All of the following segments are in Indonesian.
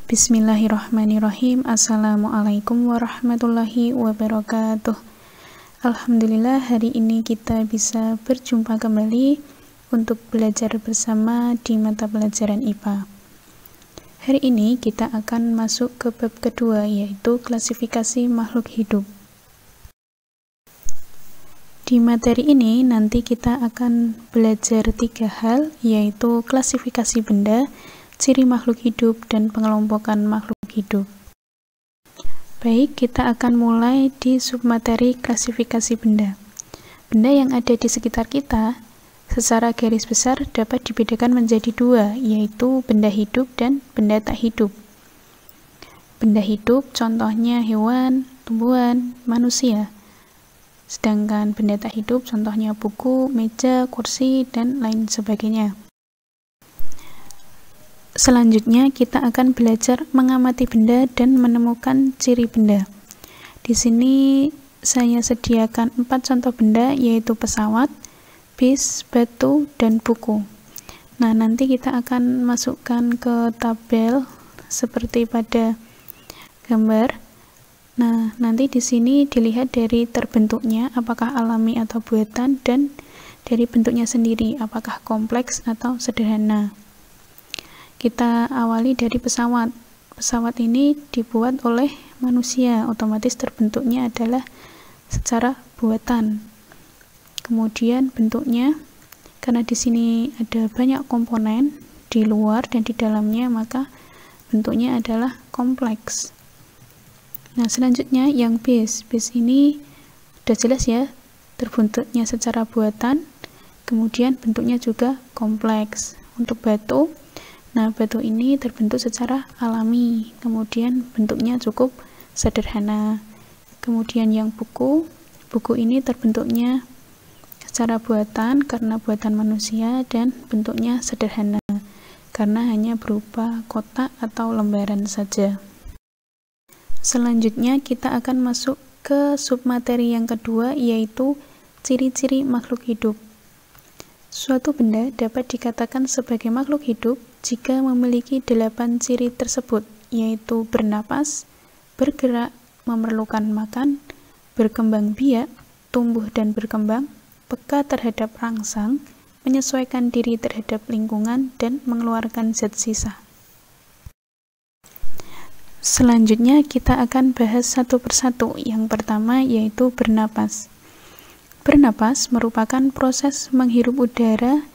Bismillahirrahmanirrahim. Assalamualaikum warahmatullahi wabarakatuh. Alhamdulillah, hari ini kita bisa berjumpa kembali untuk belajar bersama di mata pelajaran IPA. Hari ini kita akan masuk ke bab kedua, yaitu klasifikasi makhluk hidup. Di materi ini nanti kita akan belajar 3 hal, yaitu klasifikasi benda, ciri makhluk hidup, dan pengelompokan makhluk hidup. Baik, kita akan mulai di submateri klasifikasi benda. Benda yang ada di sekitar kita secara garis besar dapat dibedakan menjadi 2, yaitu benda hidup dan benda tak hidup. Benda hidup contohnya hewan, tumbuhan, manusia. Sedangkan benda tak hidup contohnya buku, meja, kursi, dan lain sebagainya. Selanjutnya kita akan belajar mengamati benda dan menemukan ciri benda. Di sini saya sediakan 4 contoh benda, yaitu pesawat, bis, batu, dan buku. Nah, nanti kita akan masukkan ke tabel seperti pada gambar. Nah, nanti di sini dilihat dari terbentuknya apakah alami atau buatan, dan dari bentuknya sendiri apakah kompleks atau sederhana. Kita awali dari pesawat. Pesawat ini dibuat oleh manusia, otomatis terbentuknya adalah secara buatan. Kemudian bentuknya, karena di sini ada banyak komponen di luar dan di dalamnya, maka bentuknya adalah kompleks. Nah, selanjutnya yang bis. Bis ini sudah jelas ya, terbentuknya secara buatan, kemudian bentuknya juga kompleks. Untuk batu, nah batu ini terbentuk secara alami, kemudian bentuknya cukup sederhana. Kemudian yang buku ini terbentuknya secara buatan karena buatan manusia, dan bentuknya sederhana karena hanya berupa kotak atau lembaran saja. Selanjutnya kita akan masuk ke submateri yang kedua, yaitu ciri-ciri makhluk hidup. Suatu benda dapat dikatakan sebagai makhluk hidup jika memiliki 8 ciri tersebut, yaitu bernapas, bergerak, memerlukan makan, berkembang biak, tumbuh dan berkembang, peka terhadap rangsang, menyesuaikan diri terhadap lingkungan, dan mengeluarkan zat sisa. Selanjutnya kita akan bahas satu persatu. Yang pertama yaitu bernapas. Bernapas merupakan proses menghirup udara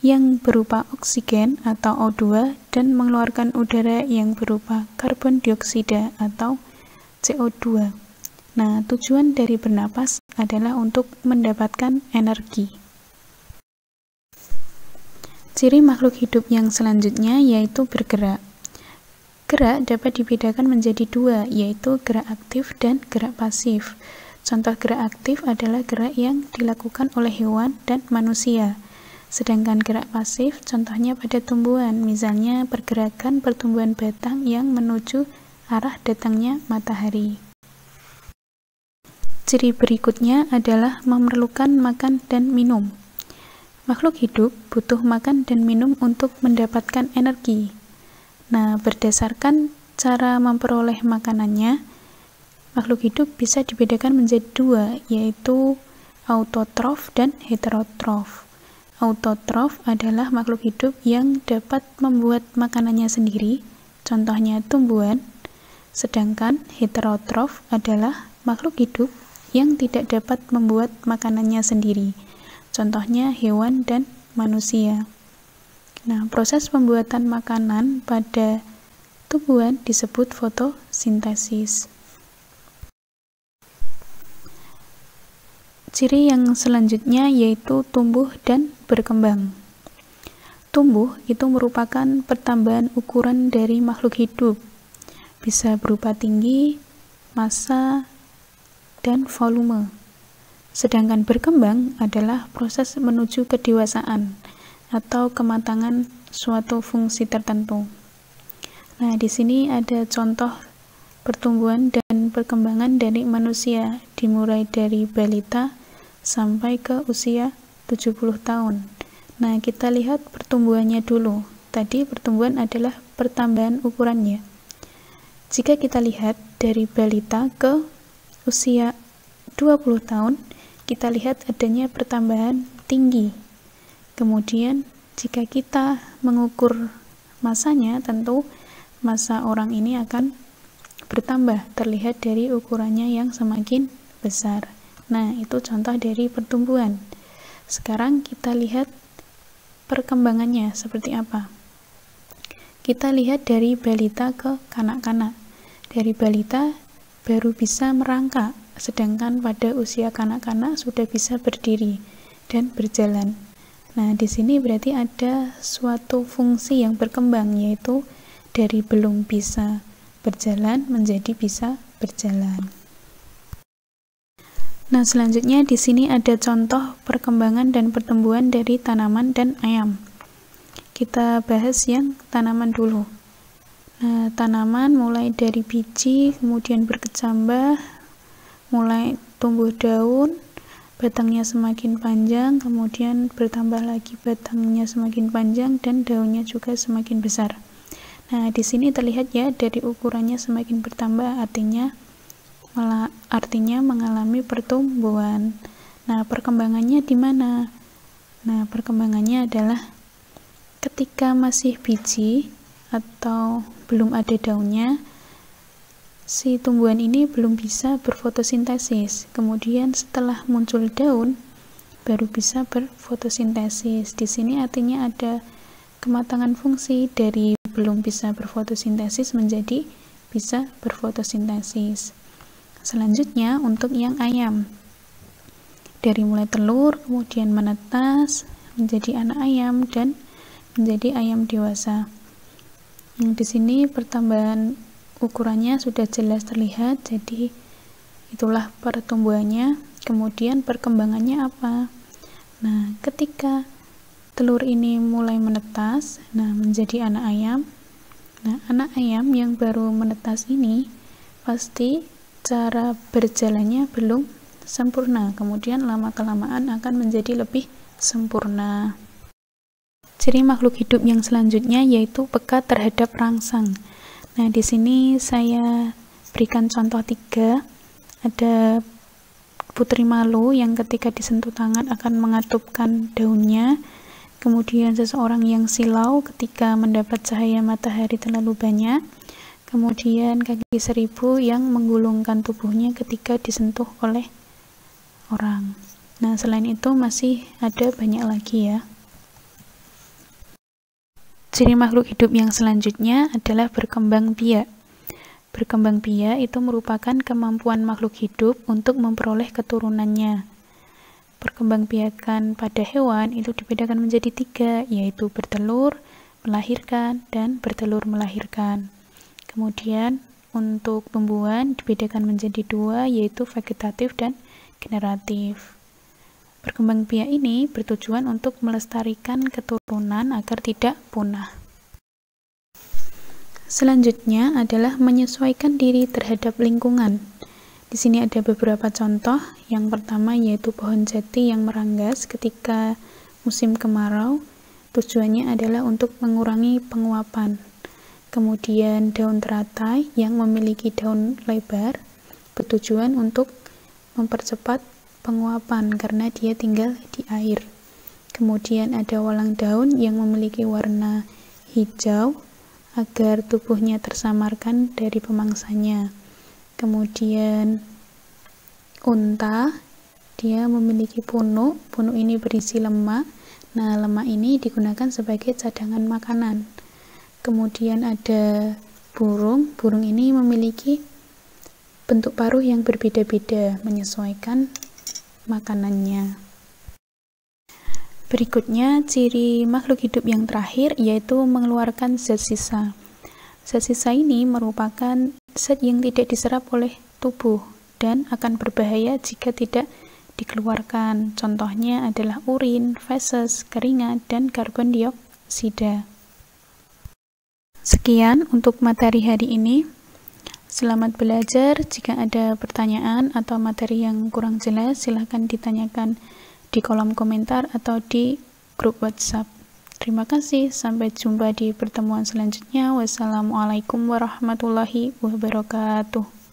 yang berupa oksigen atau O2 dan mengeluarkan udara yang berupa karbon dioksida atau CO2. Nah, tujuan dari bernapas adalah untuk mendapatkan energi. Ciri makhluk hidup yang selanjutnya yaitu bergerak. Gerak dapat dibedakan menjadi 2, yaitu gerak aktif dan gerak pasif. Contoh gerak aktif adalah gerak yang dilakukan oleh hewan dan manusia. Sedangkan gerak pasif contohnya pada tumbuhan, misalnya pergerakan pertumbuhan batang yang menuju arah datangnya matahari. Ciri berikutnya adalah memerlukan makan dan minum. Makhluk hidup butuh makan dan minum untuk mendapatkan energi. Nah, berdasarkan cara memperoleh makanannya, makhluk hidup bisa dibedakan menjadi 2, yaitu autotrof dan heterotrof. Autotrof adalah makhluk hidup yang dapat membuat makanannya sendiri, contohnya tumbuhan, sedangkan heterotrof adalah makhluk hidup yang tidak dapat membuat makanannya sendiri, contohnya hewan dan manusia. Nah, proses pembuatan makanan pada tumbuhan disebut fotosintesis. Ciri yang selanjutnya yaitu tumbuh dan berkembang. Tumbuh itu merupakan pertambahan ukuran dari makhluk hidup. Bisa berupa tinggi, massa, dan volume. Sedangkan berkembang adalah proses menuju kedewasaan atau kematangan suatu fungsi tertentu. Nah, di sini ada contoh pertumbuhan dan perkembangan dari manusia, dimulai dari balita sampai ke usia 70 tahun. Nah, kita lihat pertumbuhannya dulu. Tadi pertumbuhan adalah pertambahan ukurannya. Jika kita lihat dari balita ke usia 20 tahun, kita lihat adanya pertambahan tinggi. Kemudian jika kita mengukur masanya, tentu massa orang ini akan bertambah, terlihat dari ukurannya yang semakin besar. Nah, itu contoh dari pertumbuhan. Sekarang kita lihat perkembangannya seperti apa. Kita lihat dari balita ke kanak-kanak. Dari balita baru bisa merangkak, sedangkan pada usia kanak-kanak sudah bisa berdiri dan berjalan. Nah, di sini berarti ada suatu fungsi yang berkembang, yaitu dari belum bisa berjalan menjadi bisa berjalan. Nah, selanjutnya di sini ada contoh perkembangan dan pertumbuhan dari tanaman dan ayam. Kita bahas yang tanaman dulu. Nah, tanaman mulai dari biji, kemudian berkecambah, mulai tumbuh daun, batangnya semakin panjang, kemudian bertambah lagi batangnya semakin panjang dan daunnya juga semakin besar. Nah, di sini terlihat ya dari ukurannya semakin bertambah, artinya mengalami pertumbuhan. Nah, perkembangannya di mana? Nah, perkembangannya adalah ketika masih biji atau belum ada daunnya, si tumbuhan ini belum bisa berfotosintesis. Kemudian setelah muncul daun, baru bisa berfotosintesis. Di sini artinya ada kematangan fungsi dari belum bisa berfotosintesis menjadi bisa berfotosintesis. Selanjutnya untuk yang ayam, dari mulai telur kemudian menetas menjadi anak ayam dan menjadi ayam dewasa. Yang di sini pertambahan ukurannya sudah jelas terlihat, jadi itulah pertumbuhannya. Kemudian perkembangannya apa? Nah, ketika telur ini mulai menetas, menjadi anak ayam. Nah, anak ayam yang baru menetas ini pasti cara berjalannya belum sempurna, kemudian lama-kelamaan akan menjadi lebih sempurna. Ciri makhluk hidup yang selanjutnya yaitu peka terhadap rangsang. Nah, di sini saya berikan contoh 3. Ada putri malu yang ketika disentuh tangan akan mengatupkan daunnya. Kemudian seseorang yang silau ketika mendapat cahaya matahari terlalu banyak. Kemudian kaki seribu yang menggulungkan tubuhnya ketika disentuh oleh orang. Nah, selain itu masih ada banyak lagi ya. Ciri makhluk hidup yang selanjutnya adalah berkembang biak. Berkembang biak itu merupakan kemampuan makhluk hidup untuk memperoleh keturunannya. Perkembangbiakan pada hewan itu dibedakan menjadi 3, yaitu bertelur, melahirkan, dan bertelur melahirkan. Kemudian untuk tumbuhan dibedakan menjadi 2, yaitu vegetatif dan generatif. Berkembang biak ini bertujuan untuk melestarikan keturunan agar tidak punah. Selanjutnya adalah menyesuaikan diri terhadap lingkungan. Di sini ada beberapa contoh. Yang pertama yaitu pohon jati yang meranggas ketika musim kemarau. Tujuannya adalah untuk mengurangi penguapan. Kemudian daun teratai yang memiliki daun lebar bertujuan untuk mempercepat penguapan karena dia tinggal di air. Kemudian ada walang daun yang memiliki warna hijau agar tubuhnya tersamarkan dari pemangsanya. Kemudian unta, dia memiliki punuk ini berisi lemak. Nah, lemak ini digunakan sebagai cadangan makanan. Kemudian ada burung ini memiliki bentuk paruh yang berbeda-beda menyesuaikan makanannya. Berikutnya, ciri makhluk hidup yang terakhir yaitu mengeluarkan zat sisa. Zat sisa ini merupakan zat yang tidak diserap oleh tubuh dan akan berbahaya jika tidak dikeluarkan. Contohnya adalah urin, feses, keringat, dan karbon dioksida. Sekian untuk materi hari ini. Selamat belajar. Jika ada pertanyaan atau materi yang kurang jelas, silahkan ditanyakan di kolom komentar atau di grup WhatsApp. Terima kasih, sampai jumpa di pertemuan selanjutnya. Wassalamualaikum warahmatullahi wabarakatuh.